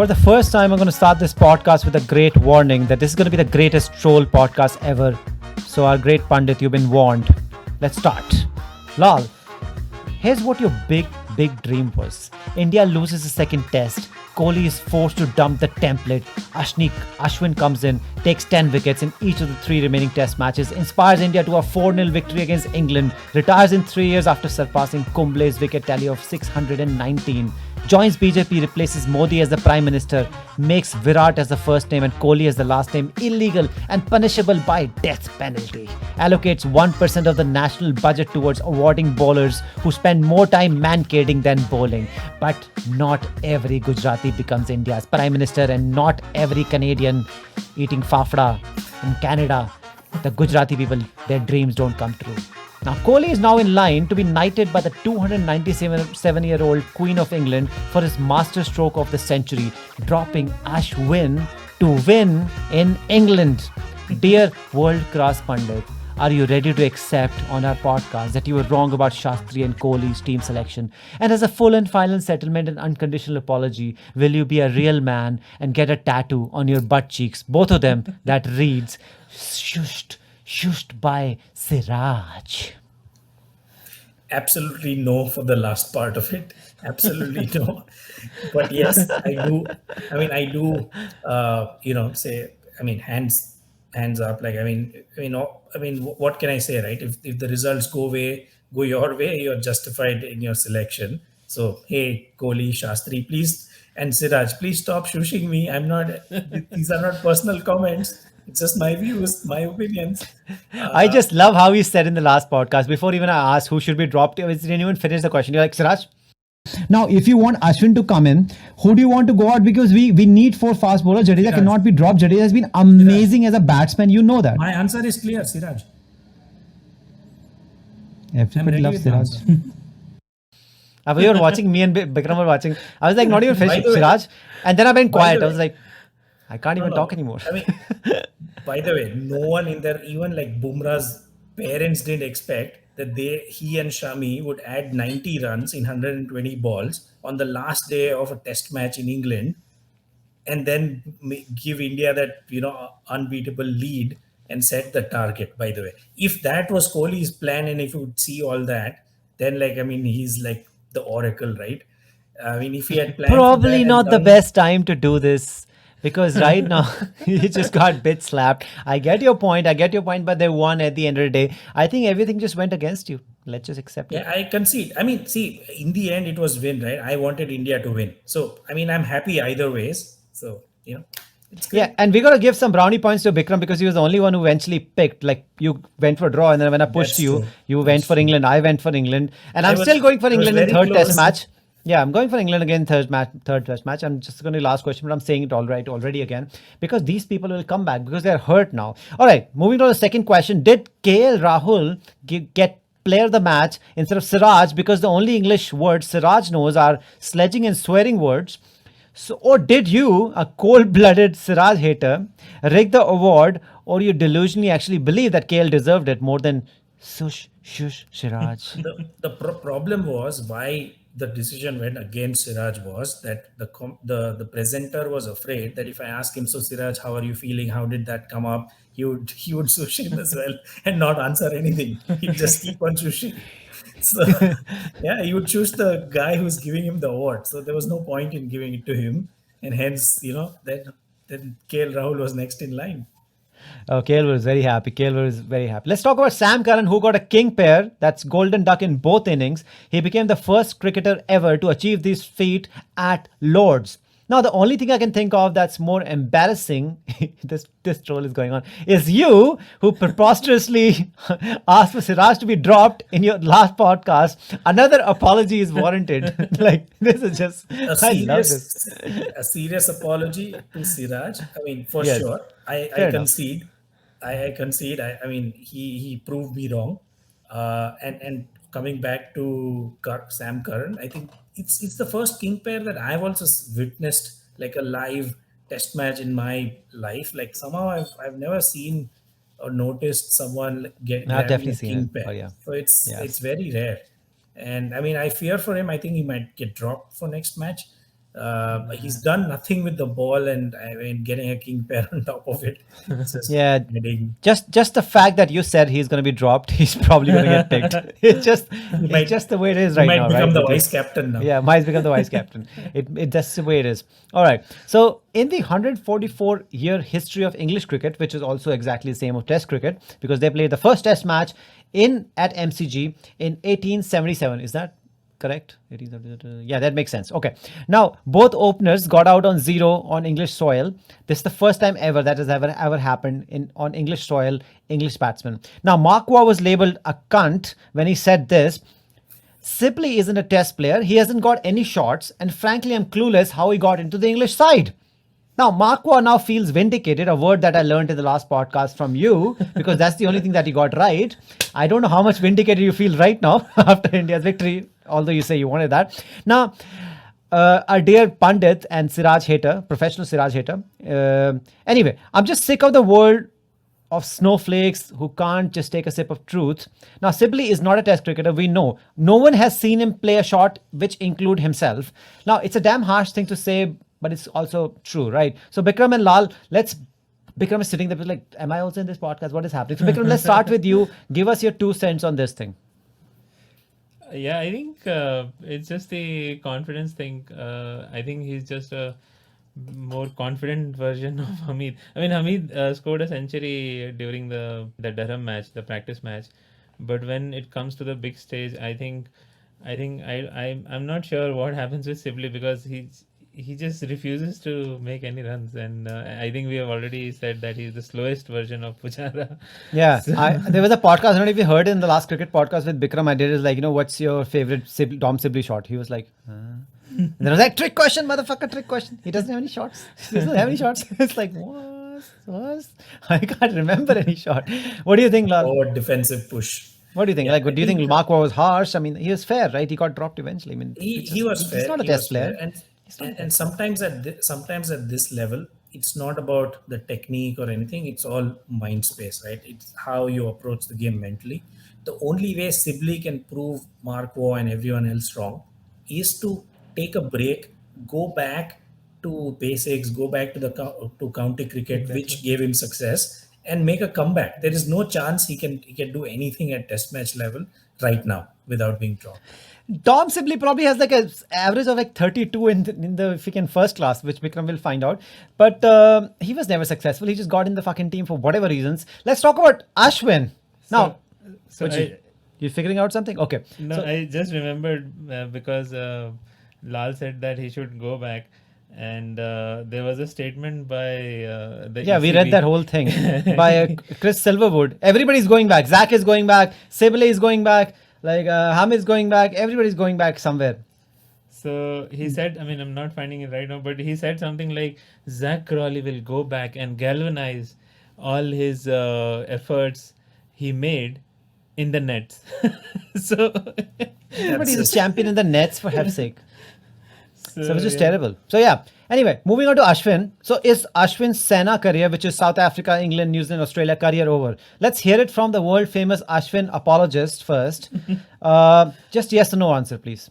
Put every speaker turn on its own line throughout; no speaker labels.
For the first time, I'm going to start this podcast with a great warning that this is going to be the greatest troll podcast ever. So, our great Pandit, you've been warned. Let's start. Lal, here's what your big dream was. India loses the second test. Kohli is forced to dump the template. Ashwin comes in, takes 10 wickets in each of the 3 remaining test matches, inspires India to a 4-0 victory against England, retires in 3 years after surpassing Kumble's wicket tally of 619, joins BJP, replaces Modi as the Prime Minister, makes Virat as the first name and Kohli as the last name illegal and punishable by death penalty, allocates 1% of the national budget towards awarding bowlers who spend more time mankading than bowling. But not every Gujarati becomes India's Prime Minister and not every Canadian eating fafda in Canada. The Gujarati people, their dreams don't come true. Now, Kohli is now in line to be knighted by the 297-year-old Queen of England for his masterstroke of the century, dropping Ashwin to win in England. Dear world-class Pandit, are you ready to accept on our podcast that you were wrong about Shastri and Kohli's team selection? And as a full and final settlement and unconditional apology, will you be a real man and get a tattoo on your butt cheeks, both of them, that reads, shushed by Siraj?
Absolutely no for the last part of it. Absolutely no. But yes, I do. I do. Say. Hands up. What can I say, right? If the results go your way, you're justified in your selection. So hey, Kohli, Shastri, please, and Siraj, please stop shushing me. I'm not. These are not personal comments. It's just my views, my opinions.
I just love how he said in the last podcast, before even I asked who should be dropped, he didn't even finish the question. You're like, Siraj, now if you want Ashwin to come in, who do you want to go out? Because we need 4 fast bowlers. Jadeja cannot be dropped. Jadeja has been amazing as a batsman. You know that.
My answer is clear, Siraj.
Everybody loves Siraj. You were watching, me and Bikram were watching. I was like, not even finished, Siraj. And then I went quiet. I was like, I can't even talk anymore.
By the way, no one in there, even like Bumrah's parents, didn't expect that he and Shami would add 90 runs in 120 balls on the last day of a test match in England and then give India that, unbeatable lead and set the target, by the way. If that was Kohli's plan and if you would see all that, then he's like the oracle, right? If he had planned
probably not the best time to do this. Because right now, he just got bit slapped. I get your point, but they won at the end of the day. I think everything just went against you. Let's just accept it.
Yeah, I concede. See, in the end, it was win, right? I wanted India to win. So, I'm happy either ways. So, it's good.
Yeah, and we got to give some brownie points to Bikram because he was the only one who eventually picked. Like, you went for draw, and then when I pushed you went for England. I went for England. And I'm still going for England in third test match. Yeah, I'm going for England again, third test match. I'm just going to last question, but I'm saying it already again because these people will come back because they're hurt now. All right, moving to the second question. Did KL Rahul get player of the match instead of Siraj because the only English words Siraj knows are sledging and swearing words? So, or did you, a cold-blooded Siraj hater, rig the award, or you delusionally actually believe that KL deserved it more than shush, Siraj?
The problem was why the decision went against Siraj was that the presenter was afraid that if I ask him, so Siraj, how are you feeling? How did that come up? He would shush him as well and not answer anything. He'd just keep on shushing. So yeah, he would choose the guy who's giving him the award. So there was no point in giving it to him, and hence then KL Rahul was next in line.
Oh, KL was very happy. Let's talk about Sam Curran, who got a king pair, that's golden duck in both innings. He became the first cricketer ever to achieve this feat at Lords. Now, the only thing I can think of that's more embarrassing, this troll is going on, is you who preposterously asked for Siraj to be dropped in your last podcast. Another apology is warranted. Like, this is just,
a serious apology to Siraj. For sure. I concede. I concede. He proved me wrong. And coming back to Sam Curran, I think it's the first king pair that I've also witnessed like a live test match in my life. Like somehow I've never seen or noticed someone grabbing a king pair.
Oh, yeah.
So it's very rare. And I fear for him. I think he might get dropped for next match. He's done nothing with the ball, and I mean, getting a king pair on top of it, it's just
Yeah,
adding.
just the fact that you said he's going to be dropped, he's probably going to get picked.
He
It's
might
just the way it is
he
right
might
now, right?
become the
With you,
vice captain now.
yeah, might become the vice captain. That's the way it is. All right. So in the 144-year history of English cricket, which is also exactly the same of Test cricket, because they played the first Test match in at MCG in 1877. Is that correct? 1877. Yeah, that makes sense. Okay. Now, both openers got out on zero on English soil. This is the first time ever that has ever happened in on English soil, English batsman. Now, Marquardt was labeled a cunt when he said this. Sibley isn't a test player. He hasn't got any shots, and frankly, I'm clueless how he got into the English side. Now, Marquardt now feels vindicated, a word that I learned in the last podcast from you, because that's the only thing that he got right. I don't know how much vindicated you feel right now after India's victory, although you say you wanted that. Now, our dear Pandit and Siraj hater, professional Siraj hater. Anyway, I'm just sick of the world of snowflakes who can't just take a sip of truth. Now, Sibley is not a test cricketer, we know. No one has seen him play a shot which include himself. Now, it's a damn harsh thing to say, but it's also true, right? So, Bikram and Lal, Bikram is sitting there like, am I also in this podcast? What is happening? So, Bikram, let's start with you. Give us your 2 cents on this thing.
Yeah, I think it's just the confidence thing. I think he's just a more confident version of Hamid. I mean, Hamid scored a century during the Durham match, the practice match, but when it comes to the big stage, I'm not sure what happens with Sibley because he just refuses to make any runs, and I think we have already said that he's the slowest version of Pujara.
Yeah,
So,
there was a podcast. I don't know if you heard it in the last cricket podcast with Bikram. I did is like, what's your favorite Dom Sibley shot? He was like, and then I was like, trick question, motherfucker, trick question. He doesn't have any shots. He doesn't have any shots. It's like, what? I can't remember any shot. What do you think, Lal?
Forward defensive push.
What do you think?
Yeah,
Like,
I
do you think
think
Mark was harsh? I mean, he was fair, right? He got dropped eventually. I mean,
he was
he's
fair.
not a
He
test
was fair,
player.
and
He's not a
and,
test
and sometimes at this level, it's not about the technique or anything. It's all mind space, right? It's how you approach the game mentally. The only way Sibley can prove Mark Waugh and everyone else wrong is to take a break, go back to basics, go back to to county cricket,
exactly.
which gave him success, and make a comeback. There is no chance he can do anything at Test match level right now without being dropped.
Tom Sibley probably has like a average of like 32 in the if he can first class, which Bikram will find out. But he was never successful. He just got in the fucking team for whatever reasons. Let's talk about Ashwin. Now,
So
Puji,
I,
you figuring out something? Okay.
no,
So,
I just remembered because Lal said that he should go back, and there was a statement by the
yeah, we read that whole thing by
ECB.
Chris Silverwood. Everybody's going back. Zach is going back. Sibley is going back. Like Hamid is going back. Everybody's going back somewhere.
So he said, I mean, I'm not finding it right now, but he said something like Zach Crawley will go back and galvanize all his efforts he made in the nets. So,
That's
Everybody's a
just
champion in the nets for heaven's sake. So which is
yeah.
terrible. So yeah. Anyway, moving on to Ashwin. So is Ashwin's Sena career, which is South Africa, England, New Zealand, Australia career over? Let's hear it from the world famous Ashwin apologist first. Just yes or no answer, please.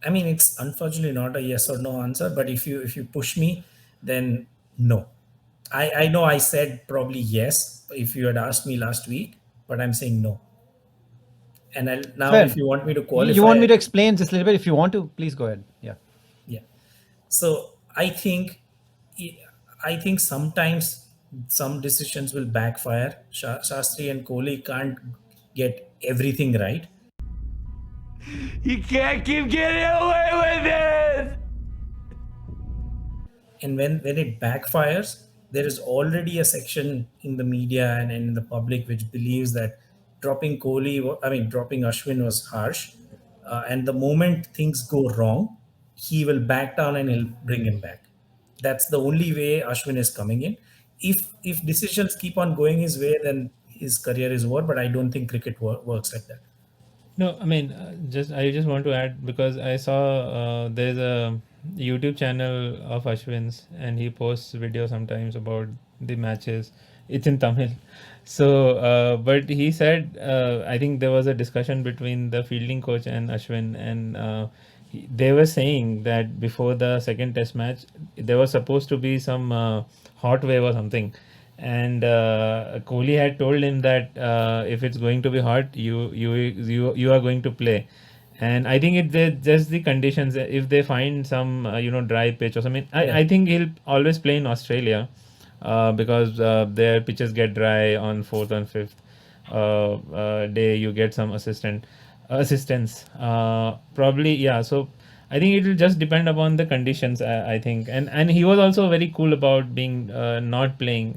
I mean, it's unfortunately not a yes or no answer, but if you push me, then no. I know I said probably yes if you had asked me last week, but I'm saying no. And now
Fair.
if you want me to
You want
qualify,
me to explain just a little bit? If you want to, please go ahead. Yeah.
yeah. So I think sometimes some decisions will backfire. Shastri and Kohli can't get everything right.
You can't keep getting away with it!
And when it backfires, there is already a section in the media and in the public which believes that dropping Ashwin was harsh. And the moment things go wrong, he will back down and he'll bring him back. That's the only way Ashwin is coming in. If decisions keep on going his way, then his career is over. But I don't think cricket works like that.
No, I mean, just I just want to add because I saw there's a YouTube channel of Ashwin's and he posts videos sometimes about the matches, it's in Tamil. So, but he said, I think there was a discussion between the fielding coach and Ashwin, and they were saying that before the second test match, there was supposed to be some hot wave or something. And Kohli had told him that if it's going to be hot, you are going to play. And I think it's just the conditions. If they find some dry pitch or something, I think he'll always play in Australia, because their pitches get dry on fourth and fifth day. You get some assistance. Probably, yeah. So I think it will just depend upon the conditions. I think, and he was also very cool about being not playing.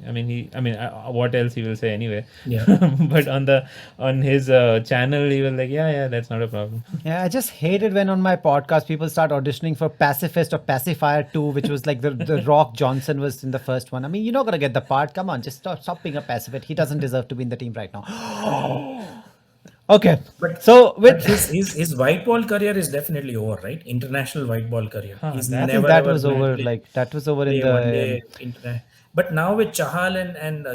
What else he will say anyway?
Yeah.
But on his channel, he was like, yeah, that's not a problem.
Yeah, I just hate it when on my podcast people start auditioning for Pacifist or Pacifier 2, which was like the Rock Johnson was in the first one. I mean, you're not going to get the part. Come on, just stop being a pacifist. He doesn't deserve to be in the team right now. Okay.
But
so
but his white ball career is definitely over, right? International white ball career. He's
I think
never
that
ever
was
going to
over.
play-
Like that was over in
play one
the.
day But now with Chahal and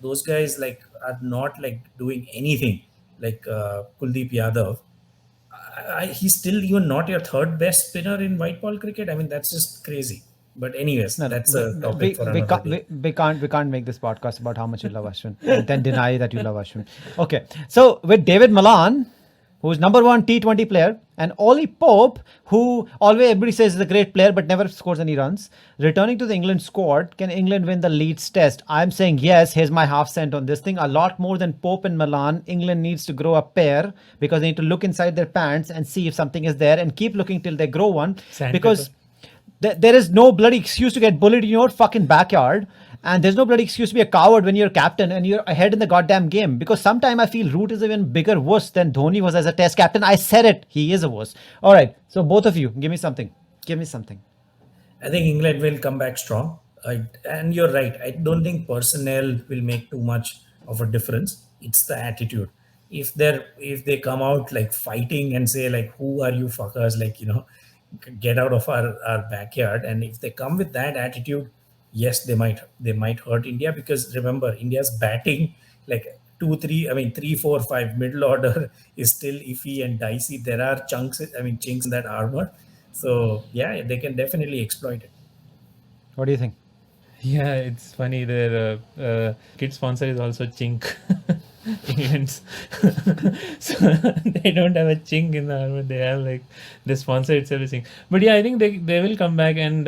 those guys like are not like doing anything. Like Kuldeep Yadav, he's still even not your third best spinner in white ball cricket. I mean, that's just crazy. But anyways,
No,
that's a topic for
we
another
can't,
day.
we can't make this podcast about how much you love Ashwin and then deny that you love Ashwin. Okay, so with David Malan, who's number one T20 player, and Ollie Pope, who always everybody says is a great player but never scores any runs, returning to the England squad, can England win the Leeds test? I'm saying yes. Here's my half cent on this thing. A lot more than Pope and Malan, England needs to grow a pair because they need to look inside their pants and see if something is there and keep looking till they grow one. Because there is no bloody excuse to get bullied in your fucking backyard, and there's no bloody excuse to be a coward when you're captain and you're ahead in the goddamn game. Because sometimes I feel Root is even bigger wuss than Dhoni was as a test captain. I said it. He is a wuss. All right. So both of you, give me something. Give me something.
I think England will come back strong. And you're right. I don't think personnel will make too much of a difference. It's the attitude. If they come out like fighting and say like, "Who are you fuckers?" Like get out of our backyard. And if they come with that attitude, yes, they might hurt India, because remember, India's batting like 3, 4, 5 middle order is still iffy and dicey. There are chinks in that armor. So yeah, they can definitely exploit it.
What do you think?
Yeah, it's funny. Their kit sponsor is also Chink. England's. So they don't have a chink in the armor. They have like the sponsor itself is Chink. But yeah, I think they will come back. And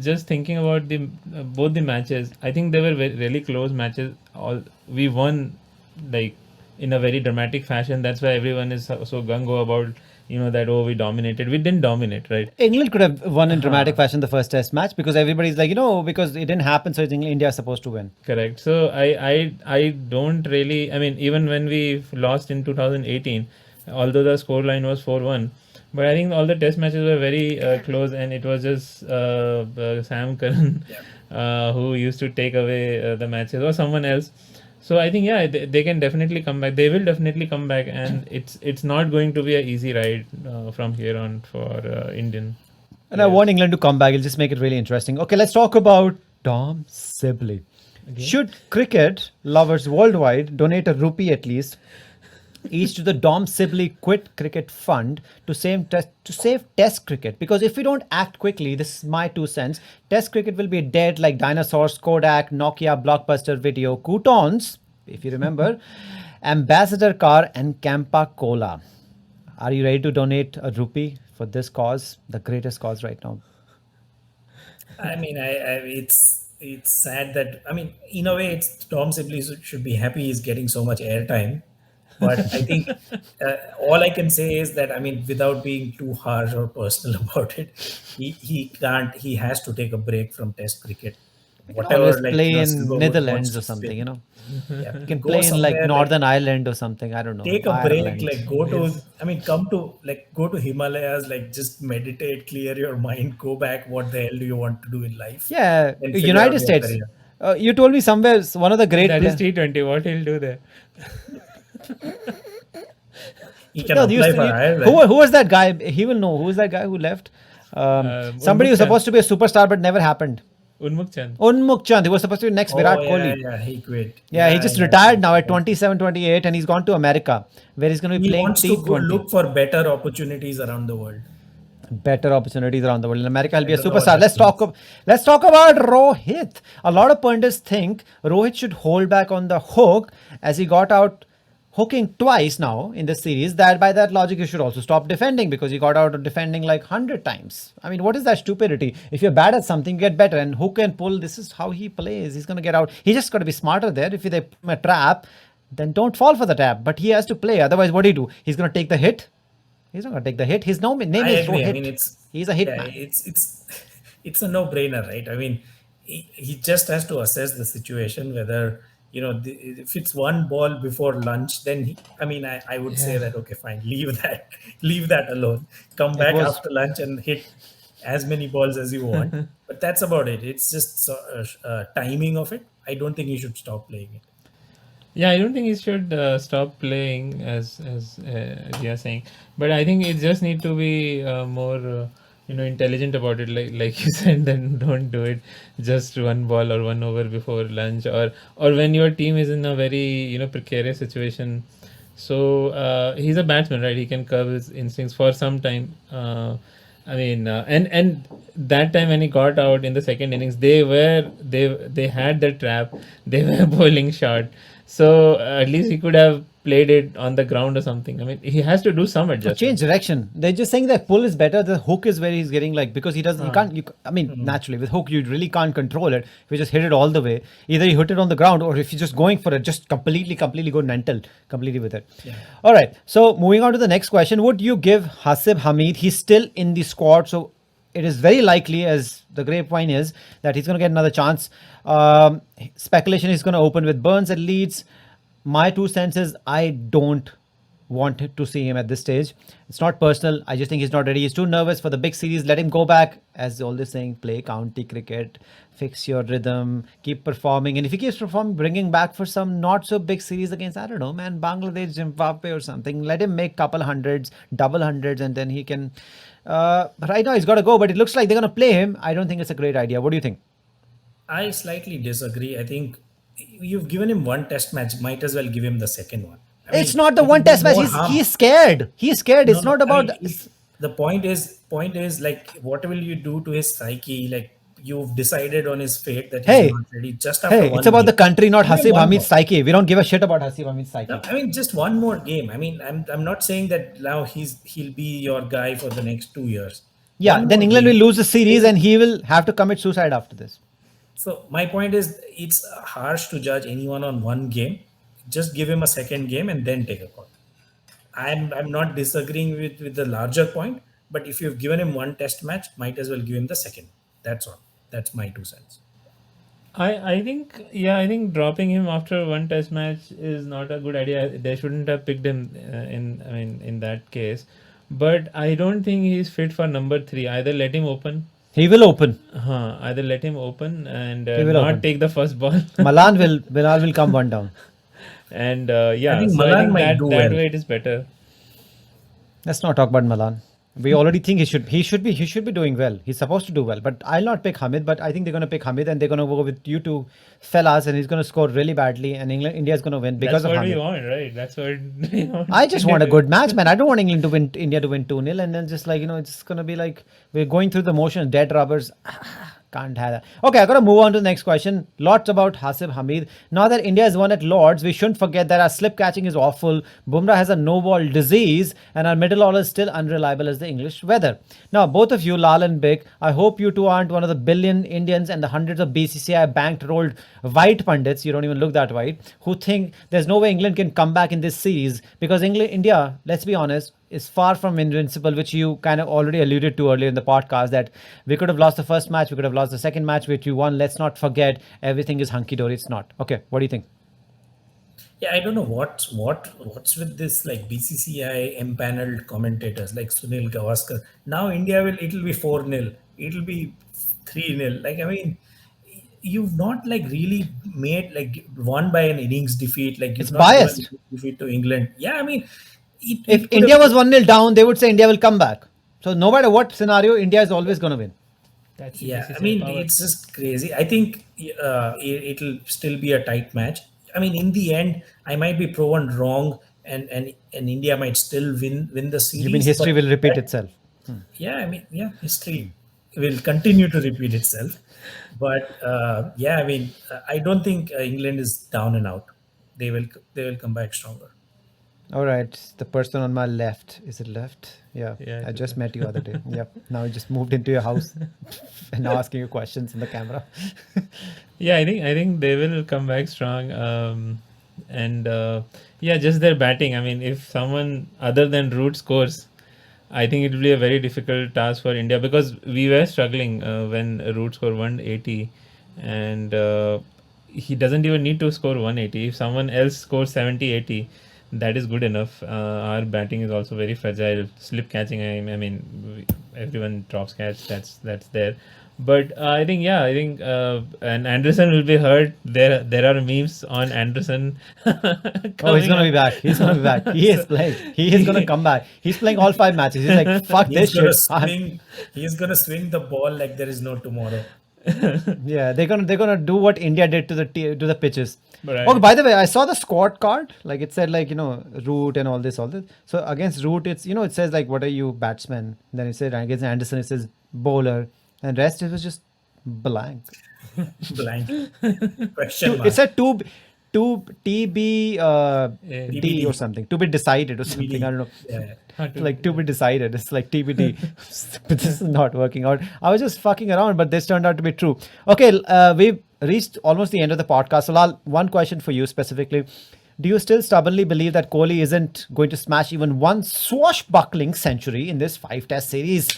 just thinking about the both the matches, I think they were really close matches. We won like in a very dramatic fashion. That's why everyone is so gung ho about that we dominated. We didn't dominate, right?
England could have won in dramatic fashion the first test match, because everybody's like, because it didn't happen, so India is supposed to win.
Correct. So I don't really, even when we lost in 2018, although the scoreline was 4-1, but I think all the test matches were very close, and it was just Sam Curran who used to take away the matches, or someone else. So I think they can definitely come back. They will definitely come back, and it's not going to be an easy ride from here on for Indian.
And I want England to come back. It'll just make it really interesting. Okay, let's talk about Tom Sibley. Okay. Should cricket lovers worldwide donate a rupee at least each to the Dom Sibley Quit Cricket Fund to save Test cricket? Because if we don't act quickly, this is my 2 cents, Test cricket will be dead like dinosaurs, Kodak, Nokia, Blockbuster Video, Coutons, if you remember, Ambassador Car, and Campa Cola. Are you ready to donate a rupee for this cause, the greatest cause right now?
I mean, it's sad that, in a way, it's Tom Sibley should be happy he's getting so much airtime. But I think all I can say is that, without being too harsh or personal about it, he has to take a break from Test cricket.
Whatever, play in Netherlands or something,
Yeah.
You can play in like Northern Ireland or something. I don't know.
Take a break, like go to Himalayas, like just meditate, clear your mind, go back. What the hell do you want to do in life?
Yeah,
And figure
United
out your
States.
career.
You told me somewhere one of the great.
That is T20. What he'll do there?
He can apply for Ireland.
Who was that guy? He will know. Who is that guy who left? Somebody who's supposed to be a superstar but never happened.
Unmukh Chand.
Unmukh Chand. He was supposed to be next
Oh,
Virat
yeah,
Kohli.
yeah, he quit.
Yeah, he
Yeah,
just
yeah,
retired
yeah.
now at 27, 28, and he's gone to America, where he's going to be
He
playing
wants to go
T20.
look for better opportunities around the world.
Better opportunities around the world. In America, he'll
I
be a
don't know what
superstar.
that means.
Let's talk about Rohit. A lot of pundits think Rohit should hold back on the hook as he got out hooking twice now in the series. That by that logic, you should also stop defending because he got out of defending like 100 times. I mean, what is that stupidity? If you're bad at something, get better. And hook and pull, this is how he plays. He's gonna get out. He just got to be smarter there. If they put him a trap, then don't fall for the trap. But he has to play. Otherwise, what do you do? He's gonna take the hit. He's not gonna take the hit. His name
I
is
agree. I
Rohit.
mean, it's
He's a
yeah,
hitman.
it's it's a no-brainer, right? I mean, he just has to assess the situation whether if it's one ball before lunch, then I mean, I would say that okay, fine, leave that leave that alone. Come
It
back
was
after lunch and hit as many balls as you want. But that's about it. It's just timing of it. I don't think you should stop playing it.
Yeah, I don't think he should stop playing as you are saying, but I think it just need to be more intelligent about it. Like you said, then don't do it just one ball or one over before lunch, or when your team is in a very precarious situation. So he's a batsman, right? He can curb his instincts for some time. I mean, and that time when he got out in the second innings, they had the trap. They were bowling short, so at least he could have played it on the ground or something. I mean, he has to do some adjustment.
change direction. They're just saying that pull is better. The hook is where he's getting like because he doesn't. He can't. I mean, naturally with hook you really can't control it. If you just hit it all the way, either you hit it on the ground or if you're just going for it, just completely go mental, completely with it.
Yeah.
All right. So moving on to the next question, would you give Hasib Hamid? He's still in the squad, so it is very likely, as the grapevine is, that he's going to get another chance. Speculation is going to open with Burns at Leeds. My 2 cents is I don't want to see him at this stage. It's not personal. I just think he's not ready. He's too nervous for the big series. Let him go back. As always saying, play county cricket, fix your rhythm, keep performing. And if he keeps performing, bringing back for some not so big series against, I don't know, man, Bangladesh, Zimbabwe or something. Let him make couple hundreds, double hundreds, and then he can. Right now he's got to go, but it looks like they're going to play him. I don't think it's a great idea. What do you think?
I slightly disagree. I think you've given him one test match. Might as well give him the second one. I
It's
mean,
not the
it
one
will do
test match.
more harm.
He's scared. He's scared.
No,
It's
no,
not
I
about.
mean, the point is like, what will you do to his psyche? Like, you've decided on his fate that he's
Hey,
not ready just after
hey,
one
it's about
game.
the country, not
Give him
Hasib
one
Hamid's
more.
psyche. We don't give a shit about Hasib Hamid's psyche.
No, I mean, just one more game. I mean, I'm not saying that now he'll be your guy for the next 2 years.
Yeah,
One
then
more
England
game.
will lose the series and he will have to commit suicide after this.
So my point is, it's harsh to judge anyone on one game. Just give him a second game and then take a call. I'm not disagreeing with the larger point, but if you've given him one test match, might as well give him the second. That's all. That's my 2 cents.
I think dropping him after one test match is not a good idea. They shouldn't have picked him in that case. But I don't think he's fit for number 3. Either let him open.
He will open.
Either let him open and
will
not
open.
take the first ball.
Bilal will come one down.
And
I think
so I
Malan
think
might
that
do
that
well.
way it is better.
Let's not talk about Malan. We already think he should be doing well. He's supposed to do well. But I'll not pick Hamid, but I think they're gonna pick Hamid and they're gonna go with you two fellas and he's gonna score really badly and India's gonna win because
That's
of
what we
Hamid.
want, right? That's what we want.
I just want a good match, man. I don't want England to win, India to win 2-0 and then just like, it's going to be like we're going through the motions, dead rubbers. Can't have that. Okay, I got to move on to the next question. Lots about Hasib Hamid. Now that India has won at Lords, we shouldn't forget that our slip catching is awful. Bumrah has a no-ball disease and our middle order is still unreliable as the English weather. Now, both of you, Lal and Bik, I hope you two aren't one of the billion Indians and the hundreds of BCCI banked rolled white pundits, you don't even look that white, who think there's no way England can come back in this series because India, let's be honest, is far from invincible, which you kind of already alluded to earlier in the podcast, that we could have lost the first match, we could have lost the second match, which we won. Let's not forget everything is hunky-dory. It's not. Okay, what do you think?
Yeah, I don't know what's with this like BCCI empaneled commentators like Sunil Gavaskar. Now it'll be 4-0. It'll be 3-0. Like, I mean, you've not like really made like won by an innings defeat. Like, you've
It's
not given
biased.
a defeat to England. Yeah, I mean,
If
it could
India
have-
was 1-0 down, they would say India will come back. So no matter what scenario, India is always going to win.
That's the
Yeah, I
decisive
mean,
power.
it's just crazy. I think it'll still be a tight match. I mean, in the end, I might be proven wrong, and India might still win the
You mean
series.
history
But
will repeat itself?
yeah, I mean, yeah, history will continue to repeat itself. But yeah, I mean, I don't think England is down and out. They will come back stronger.
All right, the person on my left. Is it left? Yeah,
Yeah,
I
it is
just
left.
met you other day. Yep. Now you just moved into your house and now asking you questions in the camera.
Yeah, I think they will come back strong. And yeah, just their batting. I mean, if someone other than Root scores, I think it will be a very difficult task for India because we were struggling when Root scored 180, and he doesn't even need to score 180. If someone else scores 70, 80, that is good enough. Our batting is also very fragile. Slip catching, I mean, everyone drops catch. That's there. But I think and Anderson will be hurt. There are memes on Anderson.
Oh, he's
coming
gonna
up.
be back. He's gonna be back. He is
So,
playing. He is gonna come back. He's playing all 5 matches. He's like, fuck
He's
this
gonna
shit.
swing. He's gonna swing the ball like there is no tomorrow.
Yeah, they're gonna do what India did to the pitches.
Right.
Oh, by the way, I saw the squad card. Like it said, like Root and all this. So against Root, it's it says like what are you batsman. Then it said against Anderson, it says bowler, and rest it was just blank.
Blank question
It
mark.
said two TB D
TBD.
or something. To be decided or something. I don't know.
Yeah.
Like to be decided. It's like TBD. But this is not working out. I was just fucking around, but this turned out to be true. Okay, we've reached almost the end of the podcast. So, Lal, one question for you specifically. Do you still stubbornly believe that Kohli isn't going to smash even one swashbuckling century in this 5-test series?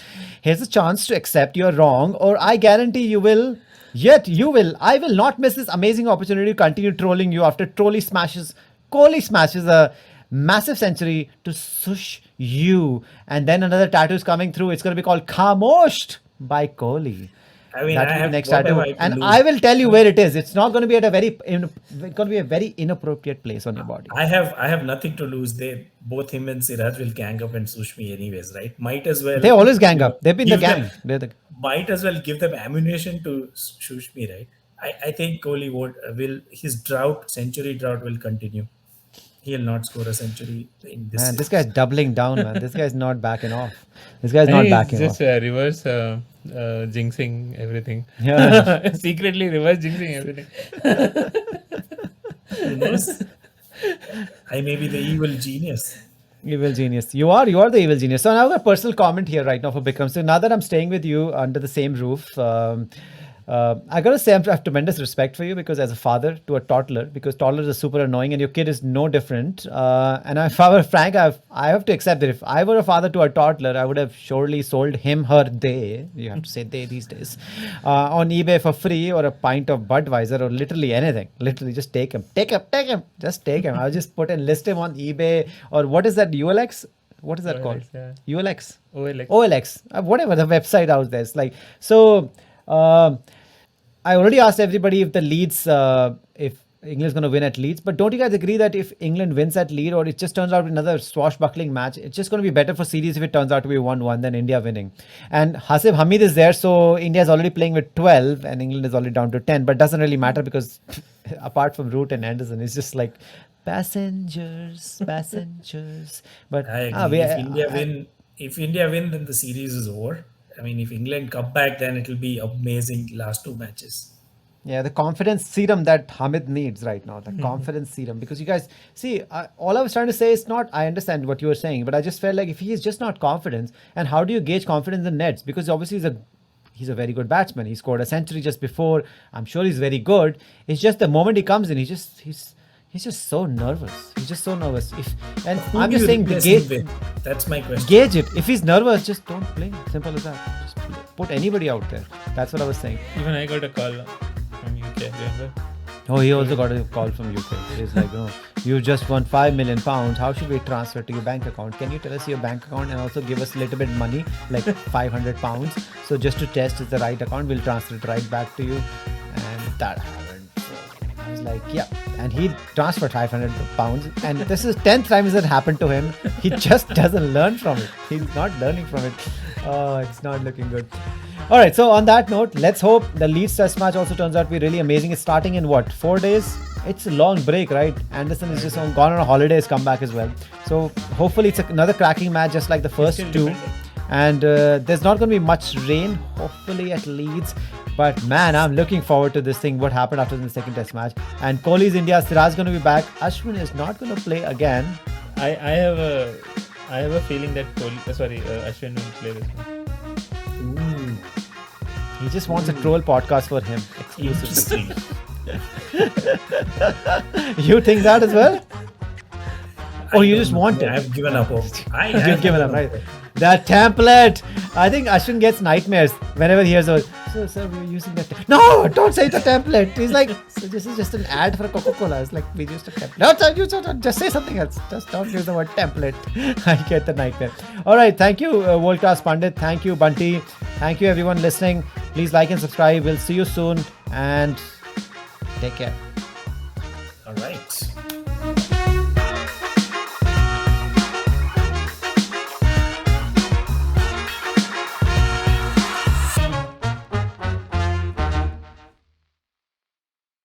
Here's a chance to accept you're wrong, or I guarantee you will. Yet you will. I will not miss this amazing opportunity to continue trolling you after Kohli smashes a massive century to sush you. And then another tattoo is coming through. It's going to be called Khamoshed by Kohli.
I mean,
That
I
will be
have
the next
what
tattoo.
have I to
And
lose?
I will tell you where it is. It's not going to be at it's going to be a very inappropriate place on your body.
I have nothing to lose. Both him and Siraj will gang up and sush me anyways, right? Might as well.
They always gang up. They've been the
give them-
gang. They're the
Might as well give them ammunition to shush me, right? I think Kohli will his century drought will continue. He'll not score a century in this.
Man, this
series.
guy's doubling down, man. This guy's not backing off. This guy's
I
not
think it's
backing
just
off.
reverse jinxing everything.
Yeah.
Secretly reverse jinxing everything.
Who knows? I may be the evil genius.
Evil genius. You are the evil genius. So now I've got a personal comment here right now for Bikram. So now that I'm staying with you under the same roof, I gotta say I have tremendous respect for you because as a father to a toddler, because toddlers are super annoying and your kid is no different. And if I were frank, I have to accept that if I were a father to a toddler, I would have surely sold him, her, they. You have to say they these days, on eBay for free or a pint of Budweiser or literally anything. Literally, just take him, just take him. I'll just list him on eBay or what is that ULX? What is that called?
yeah.
ULX.
OLX.
OLX, whatever the website out there. It's like so. I already asked everybody if the Leeds, if England's going to win at Leeds, but don't you guys agree that if England wins at Leeds or it just turns out another swashbuckling match, it's just going to be better for series if it turns out to be 1-1 than India winning. And Hasib Hamid is there, so India is already playing with 12 and England is already down to 10, but doesn't really matter because apart from Root and Anderson, it's just like passengers. But
I agree. If India win, then the series is over. I mean, if England come back, then it will be amazing last two matches.
yeah, the confidence serum that Hamid needs right now, the confidence serum. Because you guys see, all I was trying to say is not, I understand what you were saying, but I just felt like if he is just not confident, and how do you gauge confidence in nets? Because obviously he's a very good batsman. He scored a century just before. I'm sure he's very good. It's just the moment he comes in, he's just so nervous. He's just so nervous.
Who
I'm
do
just
you
saying,
replace him with? That's my question.
gauge it. If he's nervous, just don't play. Simple as that. Just put anybody out there. That's what I was saying.
Even I got a call from UK, remember?
Oh, he also got a call from UK. He's like, you just won £5 million. How should we transfer to your bank account? Can you tell us your bank account and also give us a little bit money, like £500? So just to test it's the right account, we'll transfer it right back to you. And that happened. So I was like, yeah. And he transferred £500. And this is 10th time that happened to him. He just doesn't learn from it. He's not learning from it. Oh, it's not looking good. All right, so on that note, let's hope the Leeds test match also turns out to be really amazing. It's starting in what, 4 days? It's a long break, right? Anderson is just gone on a holiday, has come back as well. So hopefully it's another cracking match just like the first
still
two.
defending.
And there's not going to be much rain, hopefully, at Leeds. But man, I'm looking forward to this thing, what happened after the second test match. And Kohli's India, Siraj going to be back. Ashwin is not going to play again.
I have a feeling that Ashwin will play this one.
Ooh,
He just wants a troll podcast for him exclusively.
interesting.
You think that as well? Oh, you just want it.
I've given up hope.
You've given up, right? That template. I think Ashwin gets nightmares whenever he hears those. So, sir, we're using that. No, don't say the template. He's like, so this is just an ad for Coca-Cola. It's like, we used a template. No, sir, just say something else. Just don't use the word template. I get the nightmare. All right. Thank you, World Class Pandit. Thank you, Bunty. Thank you, everyone listening. Please like and subscribe. We'll see you soon. And take care.
All right.